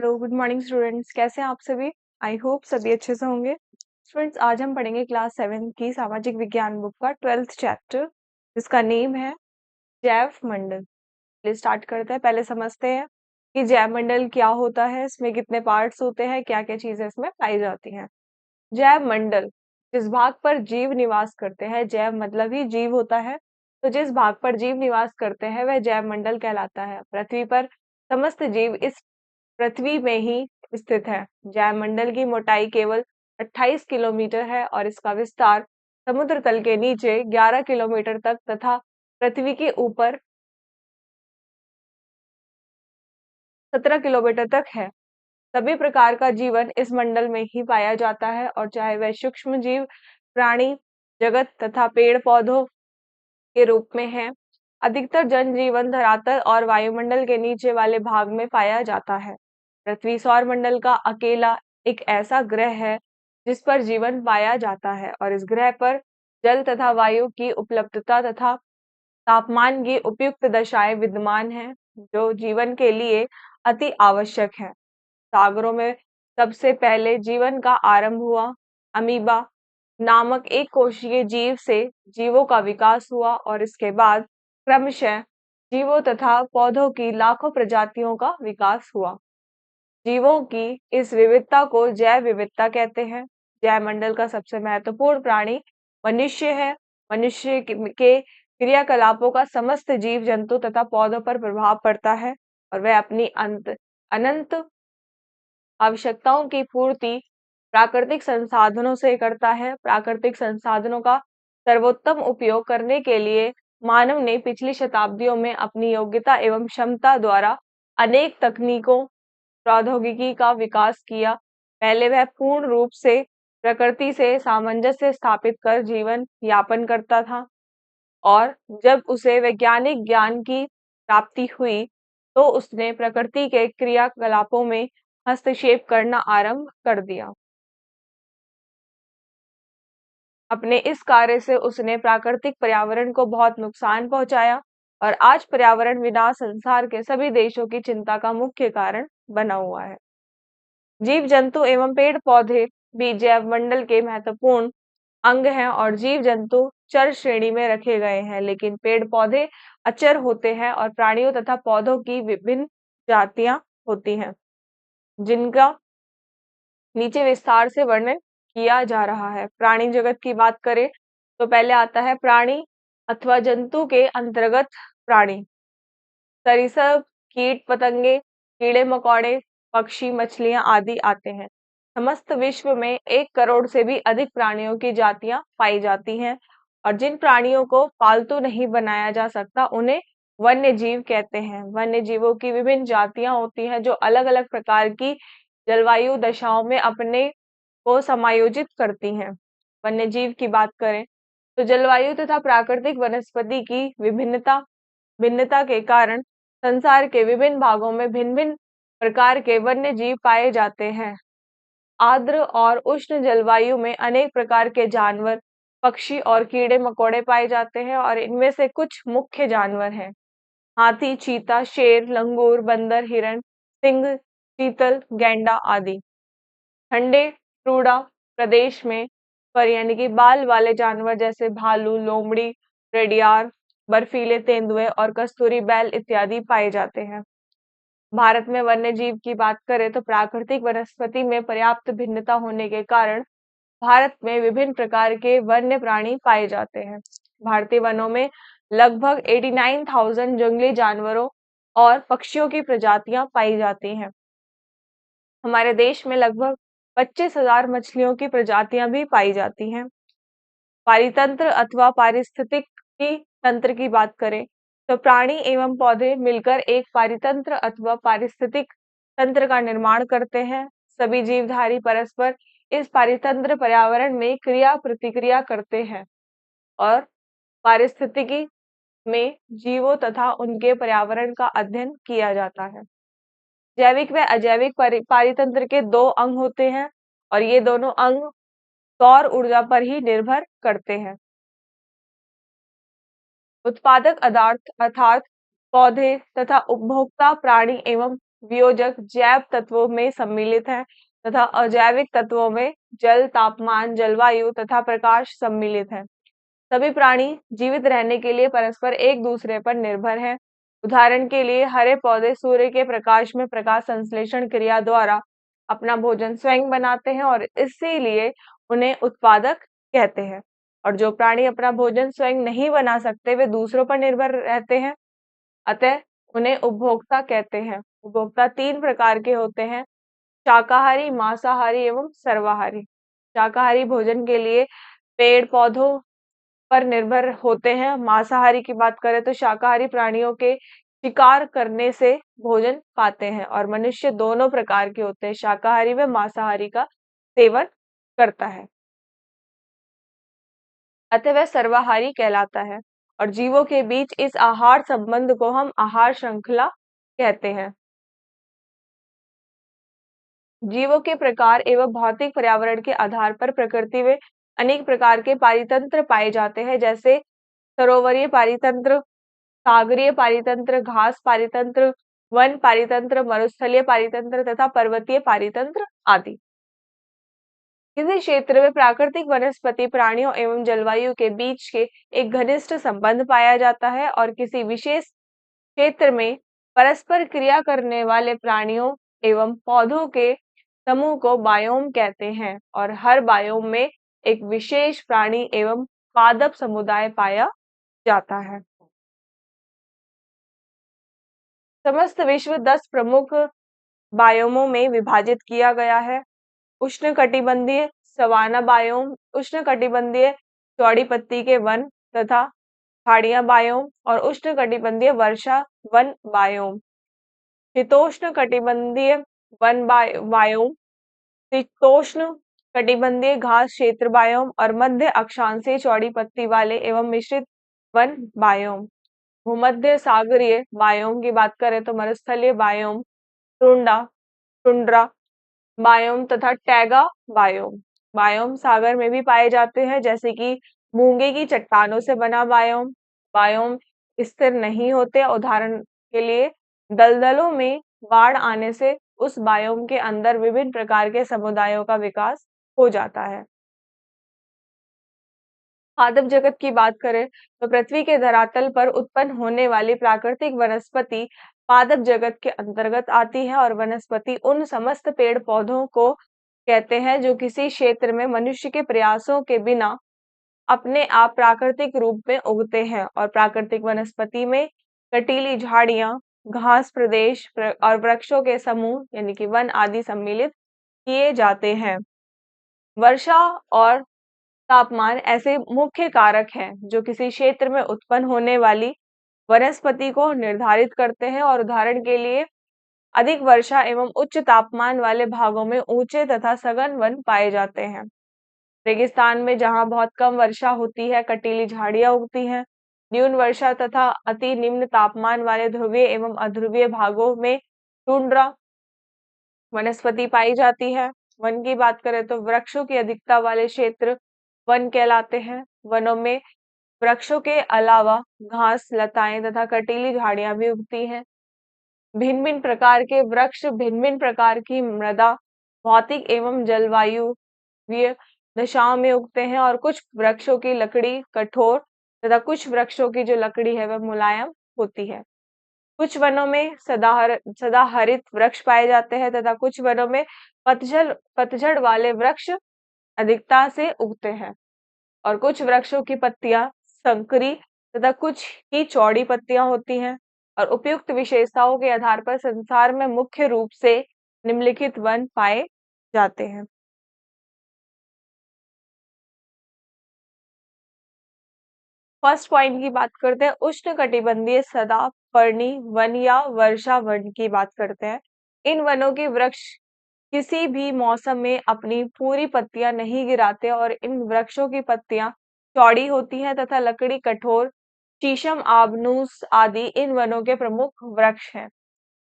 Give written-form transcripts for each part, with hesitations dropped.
Hello, good morning students. कैसे हैं आप सभी? आई होप सभी अच्छे से होंगे। स्टूडेंट्स, आज हम पढ़ेंगे क्लास 7 की सामाजिक विज्ञान बुक का 12th चैप्टर, जिसका नेम है जैव मंडल। चलिए स्टार्ट करते हैं। पहले समझते हैं कि जैव मंडल क्या होता है, इसमें कितने पार्ट्स होते हैं, क्या क्या चीजें इसमें पाई जाती हैं। जैव मंडल, जिस भाग पर जीव निवास करते हैं, जैव मतलब ही जीव होता है, तो जिस भाग पर जीव निवास करते हैं वह जैव मंडल कहलाता है। पृथ्वी पर समस्त जीव इस पृथ्वी में ही स्थित है। जैवमंडल की मोटाई केवल 28 किलोमीटर है और इसका विस्तार समुद्र तल के नीचे 11 किलोमीटर तक तथा पृथ्वी के ऊपर 17 किलोमीटर तक है। सभी प्रकार का जीवन इस मंडल में ही पाया जाता है, और चाहे वह सूक्ष्म जीव, प्राणी जगत तथा पेड़ पौधों के रूप में है। अधिकतर जनजीवन धरातल और वायुमंडल के नीचे वाले भाग में पाया जाता है। पृथ्वी सौर मंडल का अकेला एक ऐसा ग्रह है जिस पर जीवन पाया जाता है, और इस ग्रह पर जल तथा वायु की उपलब्धता तथा तापमान की उपयुक्त दशाएं विद्यमान हैं, जो जीवन के लिए अति आवश्यक है। सागरों में सबसे पहले जीवन का आरंभ हुआ। अमीबा नामक एक कोशीय जीव से जीवों का विकास हुआ, और इसके बाद क्रमशः जीवों तथा पौधों की लाखों प्रजातियों का विकास हुआ। जीवों की इस विविधता को जैव विविधता कहते हैं। जैव मंडल का सबसे महत्वपूर्ण प्राणी मनुष्य है। मनुष्य के क्रियाकलापों का समस्त जीव जंतु तथा पौधों पर प्रभाव पड़ता है, और वह अपनी अनंत आवश्यकताओं की पूर्ति प्राकृतिक संसाधनों से करता है। प्राकृतिक संसाधनों का सर्वोत्तम उपयोग करने के लिए मानव ने पिछली शताब्दियों में अपनी योग्यता एवं क्षमता द्वारा अनेक तकनीकों, प्रौद्योगिकी का विकास किया। पहले वह पूर्ण रूप से प्रकृति से सामंजस्य स्थापित कर जीवन यापन करता था, और जब उसे वैज्ञानिक ज्ञान की प्राप्ति हुई तो उसने प्रकृति के क्रियाकलापों में हस्तक्षेप करना आरंभ कर दिया। अपने इस कार्य से उसने प्राकृतिक पर्यावरण को बहुत नुकसान पहुंचाया, और आज पर्यावरण विनाश संसार के सभी देशों की चिंता का मुख्य कारण बना हुआ है। जीव जंतु एवं पेड़ पौधे भी जैव मंडल के महत्वपूर्ण अंग हैं, और जीव जंतु चर श्रेणी में रखे गए हैं, लेकिन पेड़ पौधे अचर होते हैं, और प्राणियों तथा पौधों की विभिन्न जातियां होती हैं, जिनका नीचे विस्तार से वर्णन किया जा रहा है। प्राणी जगत की बात करें तो पहले आता है प्राणी अथवा जंतु के अंतर्गत प्राणी, सरीसृप, कीट पतंगे, कीड़े मकोड़े, पक्षी, मछलियां आदि आते हैं। समस्त विश्व में 1 करोड़ से भी अधिक प्राणियों की जातियां पाई जाती हैं, और जिन प्राणियों को पालतू नहीं बनाया जा सकता उन्हें वन्य जीव कहते हैं। वन्य जीवों की विभिन्न जातियां होती हैं जो अलग अलग प्रकार की जलवायु दशाओं में अपने को समायोजित करती हैं। वन्य जीव की बात करें तो जलवायु तथा प्राकृतिक वनस्पति की भिन्नता के कारण संसार के विभिन्न भागों में भिन्न भिन्न प्रकार के वन्य जीव पाए जाते हैं। आर्द्र और उष्ण जलवायु में अनेक प्रकार के जानवर, पक्षी और कीड़े मकोड़े पाए जाते हैं, और इनमें से कुछ मुख्य जानवर हैं: हाथी, चीता, शेर, लंगूर, बंदर, हिरण, सिंह, चीतल, गैंडा आदि। ठंडे टूडा प्रदेश में पर यानी कि बाल वाले जानवर जैसे भालू, लोमड़ी, रेडियार, बर्फीले तेंदुए और कस्तूरी बैल इत्यादि पाए जाते हैं। भारत में वन्य जीव की बात करें तो प्राकृतिक वनस्पति में पर्याप्त भिन्नता होने के कारण भारत में विभिन्न प्रकार के वन्य प्राणी पाए जाते हैं। भारतीय वनों में लगभग 89,000 जंगली जानवरों और पक्षियों की प्रजातियां पाई जाती हैं। हमारे देश में लगभग 25,000 मछलियों की प्रजातियां भी पाई जाती हैं। पारितंत्र अथवा पारिस्थितिकी तंत्र की बात करें तो प्राणी एवं पौधे मिलकर एक पारितंत्र अथवा पारिस्थितिक तंत्र का निर्माण करते हैं। सभी जीवधारी परस्पर इस पारितंत्र पर्यावरण में क्रिया प्रतिक्रिया करते हैं, और पारिस्थितिकी में जीवों तथा उनके पर्यावरण का अध्ययन किया जाता है। जैविक व अजैविक पारितंत्र के 2 अंग होते हैं, और ये दोनों अंग सौर ऊर्जा पर ही निर्भर करते हैं। उत्पादक पदार्थ अर्थात पौधे तथा उपभोक्ता प्राणी एवं वियोजक जैव तत्वों में सम्मिलित हैं तथा अजैविक तत्वों में जल, तापमान, जलवायु तथा प्रकाश सम्मिलित है। सभी प्राणी जीवित रहने के लिए परस्पर एक दूसरे पर निर्भर हैं। उदाहरण के लिए हरे पौधे सूर्य के प्रकाश में प्रकाश संश्लेषण क्रिया द्वारा अपना भोजन स्वयं बनाते हैं और इसीलिए उन्हें उत्पादक कहते हैं। और जो प्राणी अपना भोजन स्वयं नहीं बना सकते वे दूसरों पर निर्भर रहते हैं, अतः उन्हें उपभोक्ता कहते हैं। उपभोक्ता तीन प्रकार के होते हैं: शाकाहारी, मांसाहारी एवं सर्वाहारी। शाकाहारी भोजन के लिए पेड़ पौधों पर निर्भर होते हैं। मांसाहारी की बात करें तो शाकाहारी प्राणियों के शिकार करने से भोजन पाते हैं और मनुष्य दोनों प्रकार के होते हैं, शाकाहारी व मांसाहारी का सेवन करता है, अतः वह सर्वाहारी कहलाता है। और जीवों के बीच इस आहार संबंध को हम आहार श्रृंखला कहते हैं। जीवों के प्रकार एवं भौतिक पर्यावरण के आधार पर प्रकृति में अनेक प्रकार के पारितंत्र पाए जाते हैं, जैसे सरोवरीय पारितंत्र, सागरीय पारितंत्र, घास पारितंत्र, वन पारितंत्र, मरुस्थलीय पारितंत्र तथा पर्वतीय पारितंत्र आदि। किसी क्षेत्र में प्राकृतिक वनस्पति प्राणियों एवं जलवायु के बीच के एक घनिष्ठ संबंध पाया जाता है और किसी विशेष क्षेत्र में परस्पर क्रिया करने वाले प्राणियों एवं पौधों के समूह को बायोम कहते हैं और हर बायोम में एक विशेष प्राणी एवं पादप समुदाय पाया जाता है। समस्त विश्व 10 प्रमुख बायोमों में विभाजित किया गया है। उष्णकटिबंधीय सवाना बायोम, उष्णकटिबंधीय चौड़ी पत्ती के वन तथा पहाड़ियां बायोम और उष्णकटिबंधीय वर्षा वन बायोम। शीतोष्ण कटिबंधीय वन बायोम, शीतोष्ण कटिबंधीय घास क्षेत्र बायोम और मध्य अक्षांशीय चौड़ी पत्ती वाले एवं मिश्रित वन बायोम। भूमध्य सागरीय बायोम की बात करें तो मरुस्थलीय बायोम, टुंड्रा बायोम तथा टैगा बायोम। बायोम सागर में भी पाए जाते हैं, जैसे कि मूंगे की चट्टानों से बना बायोम। बायोम स्थिर नहीं होते, उदाहरण के लिए दलदलों में बाढ़ आने से उस बायोम के अंदर विभिन्न प्रकार के समुदायों का विकास हो जाता है। पादप जगत की बात करें तो पृथ्वी के धरातल पर उत्पन्न होने वाली प्राकृतिक वनस्पति पादप जगत के अंतर्गत आती है और वनस्पति उन समस्त पेड़ पौधों को कहते हैं जो किसी क्षेत्र में मनुष्य के प्रयासों के बिना अपने आप प्राकृतिक रूप में उगते हैं। और प्राकृतिक वनस्पति में कटीली झाड़ियां, घास प्रदेश और वृक्षों के समूह यानी कि वन आदि सम्मिलित किए जाते हैं। वर्षा और तापमान ऐसे मुख्य कारक हैं जो किसी क्षेत्र में उत्पन्न होने वाली वनस्पति को निर्धारित करते हैं और उदाहरण के लिए अधिक वर्षा एवं उच्च तापमान वाले भागों में ऊंचे तथा सघन वन पाए जाते हैं। रेगिस्तान में जहां बहुत कम वर्षा होती है कटीली झाड़ियां उगती हैं। न्यून वर्षा तथा अति निम्न तापमान वाले ध्रुवीय एवं अध्रुवीय भागों में टुंड्रा वनस्पति पाई जाती है। वन की बात करें तो वृक्षों की अधिकता वाले क्षेत्र वन कहलाते हैं। वनों में वृक्षों के अलावा घास, लताएं तथा कटीली झाड़ियां भी उगती हैं। भिन्न भिन्न प्रकार के वृक्ष भिन्न भिन्न प्रकार की मृदा, भौतिक एवं जलवायु दशाओं में उगते हैं और कुछ वृक्षों की लकड़ी कठोर तथा कुछ वृक्षों की जो लकड़ी है वह मुलायम होती है। कुछ वनों में सदाहरित वृक्ष पाए जाते हैं तथा कुछ वनों में पतझड़ वाले वृक्ष अधिकता से उगते हैं और कुछ वृक्षों की पत्तियां संकरी तथा कुछ की चौड़ी पत्तियां होती हैं। और उपयुक्त विशेषताओं के आधार पर संसार में मुख्य रूप से निम्नलिखित वन पाए जाते हैं। फर्स्ट पॉइंट की बात करते हैं, उष्णकटिबंधीय सदापर्णी वन या वर्षा वन की बात करते हैं। इन वनों के वृक्ष किसी भी मौसम में अपनी पूरी पत्तियां नहीं गिराते और इन वृक्षों की पत्तियां चौड़ी होती हैं तथा लकड़ी कठोर, शीशम, आबनूस आदि इन वनों के प्रमुख वृक्ष हैं।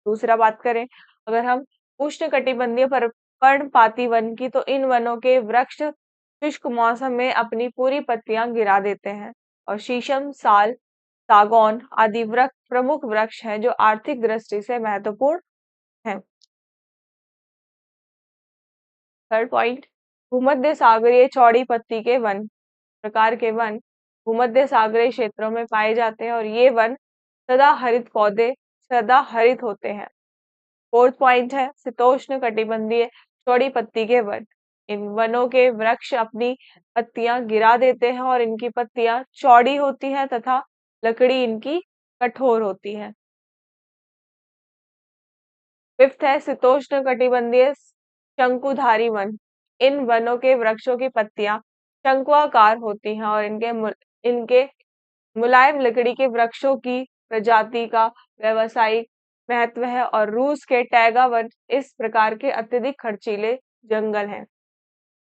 दूसरा बात करें अगर हम उष्णकटिबंधीय पर्णपाती वन की, तो इन वनों के वृक्ष शुष्क मौसम में अपनी पूरी पत्तियां गिरा देते हैं और शीशम, साल, सागौन आदि वृक्ष प्रमुख वृक्ष हैं जो आर्थिक दृष्टि से महत्वपूर्ण है। थर्ड पॉइंट, भूमध्य सागरीय चौड़ी पत्ती के वन, प्रकार के वन भूमध्य सागरीय क्षेत्रों में पाए जाते हैं और ये वन सदा हरित पौधे सदा हरित होते हैं। फोर्थ पॉइंट है शीतोष्ण कटिबंधीय चौड़ी पत्ती के वन। इन वनों के वृक्ष अपनी पत्तियां गिरा देते हैं और इनकी पत्तियां चौड़ी होती हैं तथा लकड़ी इनकी कठोर होती है। फिफ्थ है शीतोष्ण कटिबंधीय शंकुधारी वन। इन वनों के वृक्षों की पत्तियां शंकुआकार होती हैं और इनके मुलायम लकड़ी के वृक्षों की प्रजाति का व्यावसायिक महत्व है और रूस के टैगा वन इस प्रकार के अत्यधिक खर्चीले जंगल हैं।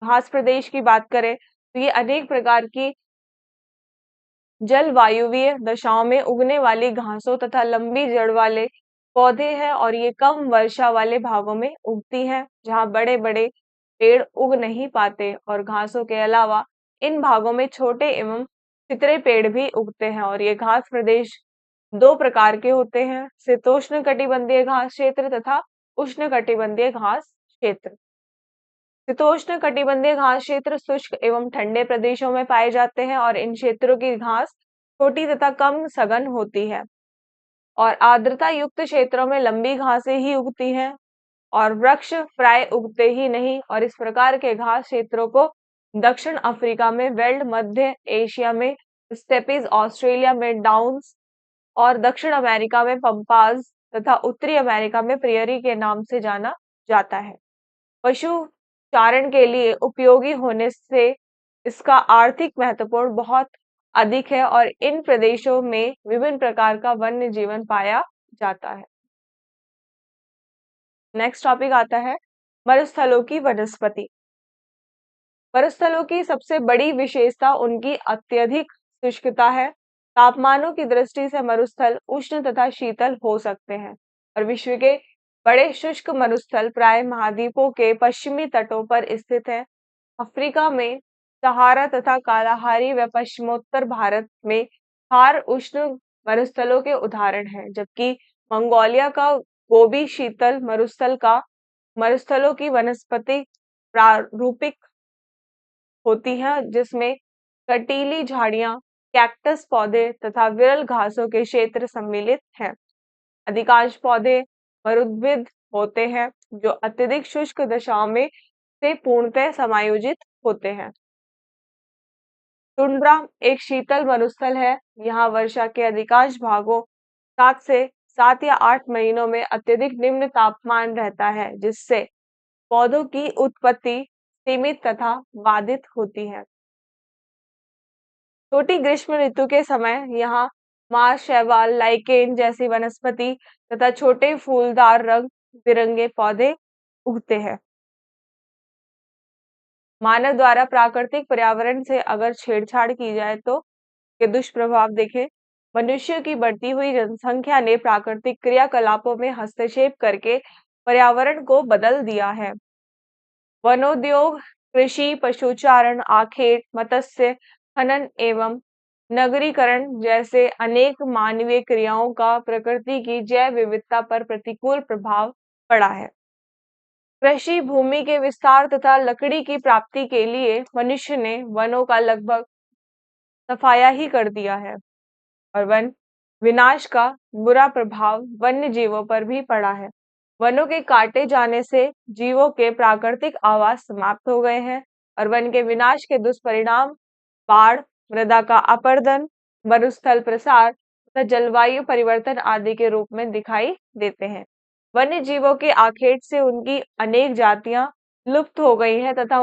घास प्रदेश की बात करें तो ये अनेक प्रकार की जलवायुवीय दशाओं में उगने वाली घासों तथा लंबी जड़ वाले पौधे हैं और ये कम वर्षा वाले भागों में उगती हैं जहाँ बड़े बड़े पेड़ उग नहीं पाते और घासों के अलावा इन भागों में छोटे एवं छितरे पेड़ भी उगते हैं और ये घास प्रदेश दो प्रकार के होते हैं, शीतोष्ण कटिबंधीय घास क्षेत्र तथा उष्ण कटिबंधीय घास क्षेत्र। शीतोष्ण कटिबंधीय घास क्षेत्र शुष्क एवं ठंडे प्रदेशों में पाए जाते हैं और इन क्षेत्रों की घास छोटी तथा कम सघन होती है और आर्द्रता युक्त क्षेत्रों में लंबी घासें ही उगती हैं और वृक्ष प्राय उगते ही नहीं और इस प्रकार के घास क्षेत्रों को दक्षिण अफ्रीका में वेल्ड, मध्य एशिया में स्टेपीज, ऑस्ट्रेलिया में डाउन्स और दक्षिण अमेरिका में पंपाज तथा उत्तरी अमेरिका में प्रियरी के नाम से जाना जाता है। पशु चारण के लिए उपयोगी होने से इसका आर्थिक महत्वपूर्ण बहुत अधिक है और इन प्रदेशों में विभिन्न प्रकार का वन्य जीवन पाया जाता है। नेक्स्ट टॉपिक आता है मरुस्थलों की वनस्पति। मरुस्थलों की सबसे बड़ी विशेषता उनकी अत्यधिक शुष्कता है। तापमानों की दृष्टि से मरुस्थल उष्ण तथा शीतल हो सकते हैं और विश्व के बड़े शुष्क मरुस्थल प्राय महाद्वीपों के पश्चिमी तटों पर स्थित है। अफ्रीका में सहारा तथा कालाहारी व पश्चिमोत्तर भारत में थार उष्ण मरुस्थलों के उदाहरण हैं, जबकि मंगोलिया का गोबी शीतल मरुस्थलों की वनस्पति प्रारूपिक होती है जिसमें कटीली झाड़ियां, कैक्टस पौधे तथा विरल घासों के क्षेत्र सम्मिलित हैं। अधिकांश पौधे मरुद्भिद होते हैं जो अत्यधिक शुष्क दशाओं में से पूर्णतः समायोजित होते हैं। टुंड्रा एक शीतल मरुस्थल है। यहाँ वर्षा के अधिकांश भागों 7 या 8 महीनों में अत्यधिक निम्न तापमान रहता है जिससे पौधों की उत्पत्ति सीमित तथा बाधित होती है। छोटी ग्रीष्म ऋतु के समय यहाँ मार्श, शैवाल, लाइकेन जैसी वनस्पति तथा छोटे फूलदार रंग बिरंगे पौधे उगते हैं। मानव द्वारा प्राकृतिक पर्यावरण से अगर छेड़छाड़ की जाए तो के दुष्प्रभाव देखें। मनुष्य की बढ़ती हुई जनसंख्या ने प्राकृतिक क्रियाकलापों में हस्तक्षेप करके पर्यावरण को बदल दिया है। वनोद्योग, कृषि, पशुचारण, आखेट, मत्स्य खनन एवं नगरीकरण जैसे अनेक मानवीय क्रियाओं का प्रकृति की जैव विविधता पर प्रतिकूल प्रभाव पड़ा है। कृषि भूमि के विस्तार तथा लकड़ी की प्राप्ति के लिए मनुष्य ने वनों का लगभग सफाया ही कर दिया है और वन विनाश का बुरा प्रभाव वन्य जीवों पर भी पड़ा है। वनों के काटे जाने से जीवों के प्राकृतिक आवास समाप्त हो गए हैं और वन के विनाश के दुष्परिणाम बाढ़, मृदा का अपरदन, मरुस्थल प्रसार तथा जलवायु परिवर्तन आदि के रूप में दिखाई देते हैं। वन्य जीवों के आखेट से उनकी अनेक जातियां लुप्त हो गई हैं तथा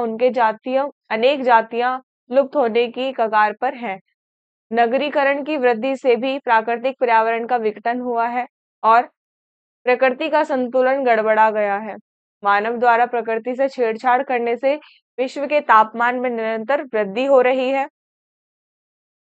अनेक जातियां लुप्त होने की कगार पर हैं। नगरीकरण की वृद्धि से भी प्राकृतिक पर्यावरण का विघटन हुआ है और प्रकृति का संतुलन गड़बड़ा गया है। मानव द्वारा प्रकृति से छेड़छाड़ करने से विश्व के तापमान में निरंतर वृद्धि हो रही है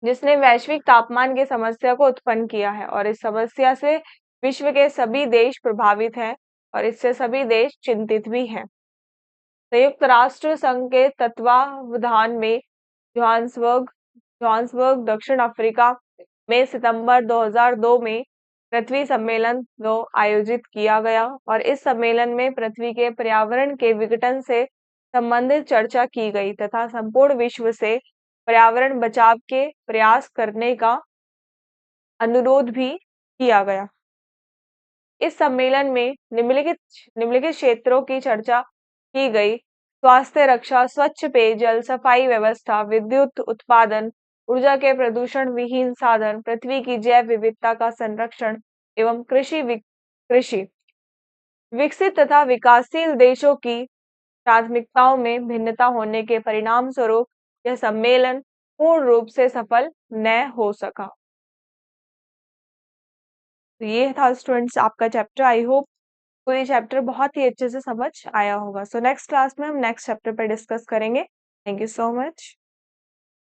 जिसने वैश्विक तापमान की समस्या को उत्पन्न किया है और इस समस्या से विश्व के सभी देश प्रभावित हैं और इससे सभी देश चिंतित भी हैं। संयुक्त राष्ट्र संघ के तत्वावधान में जोहान्सबर्ग, दक्षिण अफ्रीका में सितंबर 2002 में पृथ्वी सम्मेलन को आयोजित किया गया और इस सम्मेलन में पृथ्वी के पर्यावरण के विघटन से संबंधित चर्चा की गई तथा संपूर्ण विश्व से पर्यावरण बचाव के प्रयास करने का अनुरोध भी किया गया। इस सम्मेलन में निम्नलिखित क्षेत्रों की चर्चा की गई: स्वास्थ्य रक्षा, स्वच्छ पेयजल, सफाई व्यवस्था, विद्युत उत्पादन, ऊर्जा के प्रदूषण विहीन साधन, पृथ्वी की जैव विविधता का संरक्षण एवं कृषि। विकसित तथा विकासशील देशों की प्राथमिकताओं में भिन्नता होने के परिणाम स्वरूप यह सम्मेलन पूर्ण रूप से सफल न हो सका। तो ये था स्टूडेंट्स आपका चैप्टर। आई होप तो ये चैप्टर बहुत ही अच्छे से समझ आया होगा। सो नेक्स्ट क्लास में हम नेक्स्ट चैप्टर पर डिस्कस करेंगे। Thank you so much.